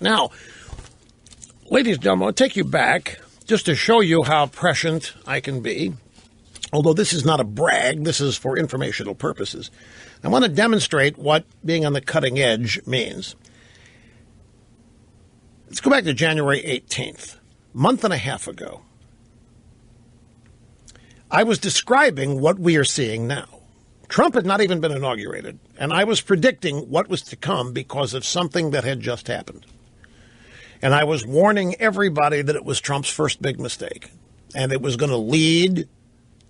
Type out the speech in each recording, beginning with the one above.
Now, ladies and gentlemen, I'll take you back just to show you how prescient I can be. Although this is not a brag, this is for informational purposes. I want to demonstrate what being on the cutting edge means. Let's go back to January 18th, a month and a half ago. I was describing what we are seeing now. Trump had not even been inaugurated, and I was predicting what was to come because of something that had just happened. And I was warning everybody that it was Trump's first big mistake, and it was going to lead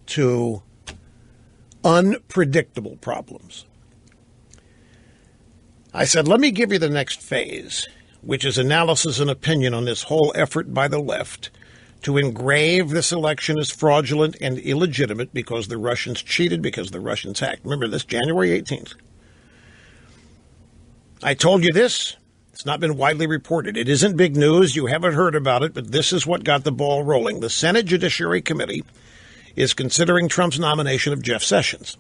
to unpredictable problems. I said, let me give you the next phase, which is analysis and opinion on this whole effort by the left to engrave this election as fraudulent and illegitimate because the Russians cheated, because the Russians hacked. Remember this, January 18th. I told you this. It's not been widely reported. It isn't big news. You haven't heard about it, but this is what got the ball rolling. The Senate Judiciary Committee is considering Trump's nomination of Jeff Sessions.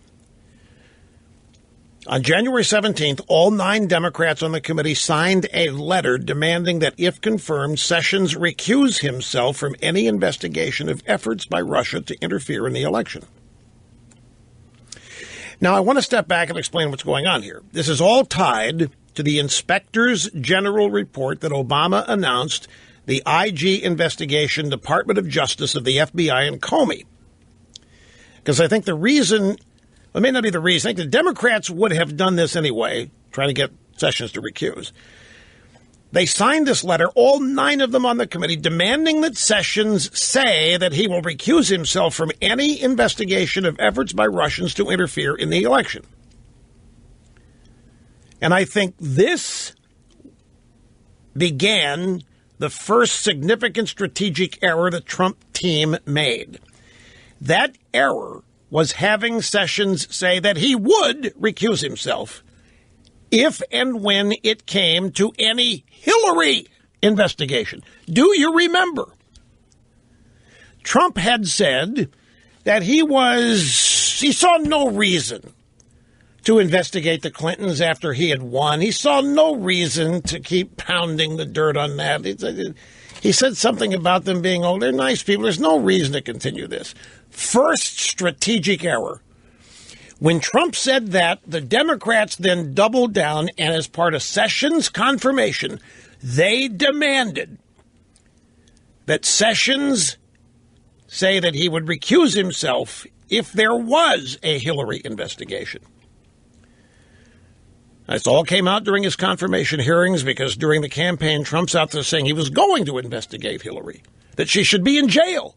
On January 17th, all 9 Democrats on the committee signed a letter demanding that, if confirmed, Sessions recuse himself from any investigation of efforts by Russia to interfere in the election. Now, I want to step back and explain what's going on here. This is all tied to the Inspector's General report that Obama announced the IG investigation, Department of Justice of the FBI and Comey. Because I think the reason, it may not be the reason, I think the Democrats would have done this anyway, trying to get Sessions to recuse. They signed this letter, all 9 of them on the committee, demanding that Sessions say that he will recuse himself from any investigation of efforts by Russians to interfere in the election. And I think this began the first significant strategic error the Trump team made. That error was having Sessions say that he would recuse himself if and when it came to any Hillary investigation. Do you remember? Trump had said that he saw no reason to investigate the Clintons after he had won. He saw no reason to keep pounding the dirt on that. He said something about them being, oh, they're nice people. There's no reason to continue this. First strategic error. When Trump said that, the Democrats then doubled down, and as part of Sessions' confirmation, they demanded that Sessions say that he would recuse himself if there was a Hillary investigation. This all came out during his confirmation hearings because during the campaign, Trump's out there saying he was going to investigate Hillary, that she should be in jail.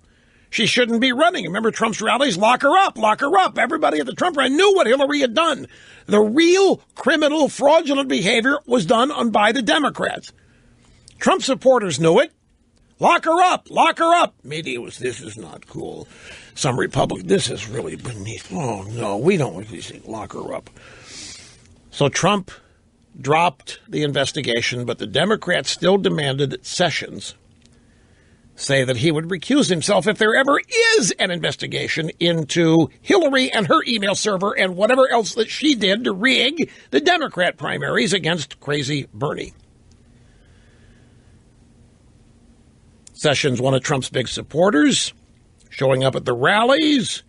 She shouldn't be running. Remember Trump's rallies? Lock her up, lock her up. Everybody at the Trump rally knew what Hillary had done. The real criminal, fraudulent behavior was done by the Democrats. Trump supporters knew it. Lock her up, lock her up. Media was, this is not cool. Some Republicans, this is really beneath. Oh, no, we don't really think lock her up. So Trump dropped the investigation, but the Democrats still demanded that Sessions say that he would recuse himself if there ever is an investigation into Hillary and her email server and whatever else that she did to rig the Democrat primaries against crazy Bernie. Sessions, one of Trump's big supporters, showing up at the rallies,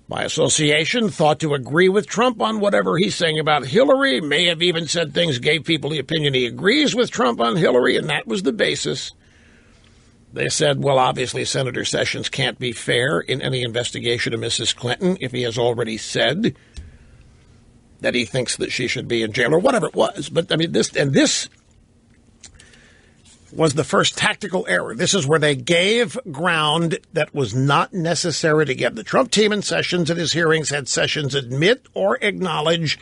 by association, thought to agree with Trump on whatever he's saying about Hillary, may have even said things, gave people the opinion he agrees with Trump on Hillary, and that was the basis. They said, well, obviously Senator Sessions can't be fair in any investigation of Mrs. Clinton if he has already said that he thinks that she should be in jail or whatever it was. But, I mean, this was the first tactical error. This is where they gave ground that was not necessary to give. The Trump team in Sessions at his hearings had Sessions admit or acknowledge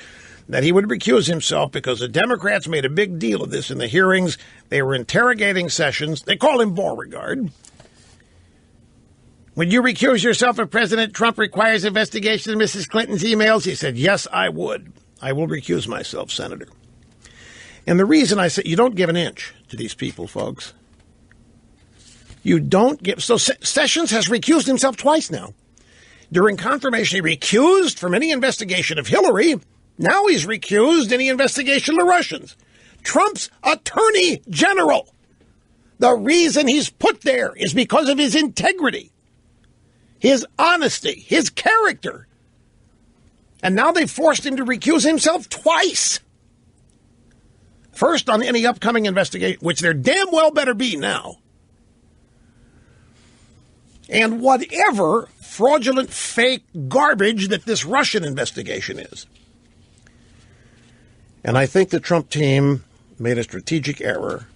that he would recuse himself because the Democrats made a big deal of this in the hearings. They were interrogating Sessions. They call him Beauregard. Would you recuse yourself if President Trump requires investigation of Mrs. Clinton's emails? He said, yes, I would. I will recuse myself, Senator. And the reason I say you don't give an inch to these people, folks. You don't give. So Sessions has recused himself twice now. During confirmation, he recused from any investigation of Hillary. Now he's recused any investigation of the Russians. Trump's attorney general. The reason he's put there is because of his integrity, his honesty, his character. And now they've forced him to recuse himself twice. First, on any upcoming investigation, which there damn well better be now. And whatever fraudulent, fake garbage that this Russian investigation is. And I think the Trump team made a strategic error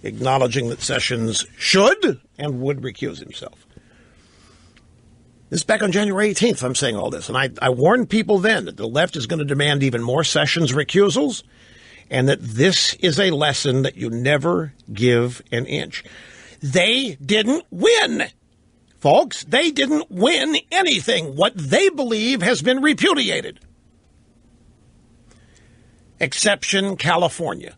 acknowledging that Sessions should and would recuse himself. This is back on January 18th, I'm saying all this. And I warned people then that the left is going to demand even more Sessions recusals and that this is a lesson that you never give an inch. They didn't win, folks. They didn't win anything. What they believe has been repudiated. Exception California.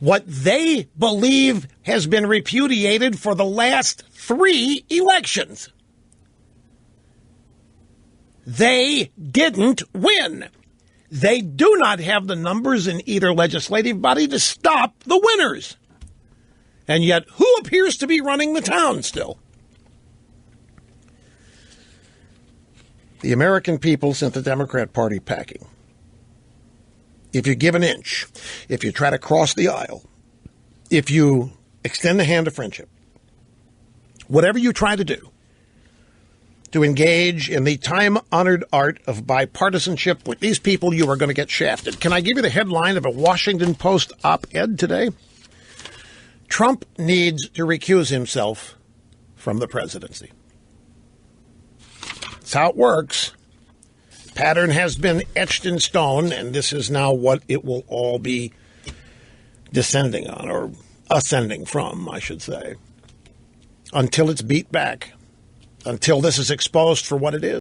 What they believe has been repudiated for the last 3 elections. They didn't win. They do not have the numbers in either legislative body to stop the winners. And yet, who appears to be running the town still? The American people sent the Democrat Party packing. If you give an inch, if you try to cross the aisle, if you extend the hand of friendship, whatever you try to do to engage in the time-honored art of bipartisanship with these people, you are going to get shafted. Can I give you the headline of a Washington Post op-ed today? Trump needs to recuse himself from the presidency. That's how it works. Pattern has been etched in stone, and this is now what it will all be descending on, or ascending from, I should say, until it's beat back, until this is exposed for what it is.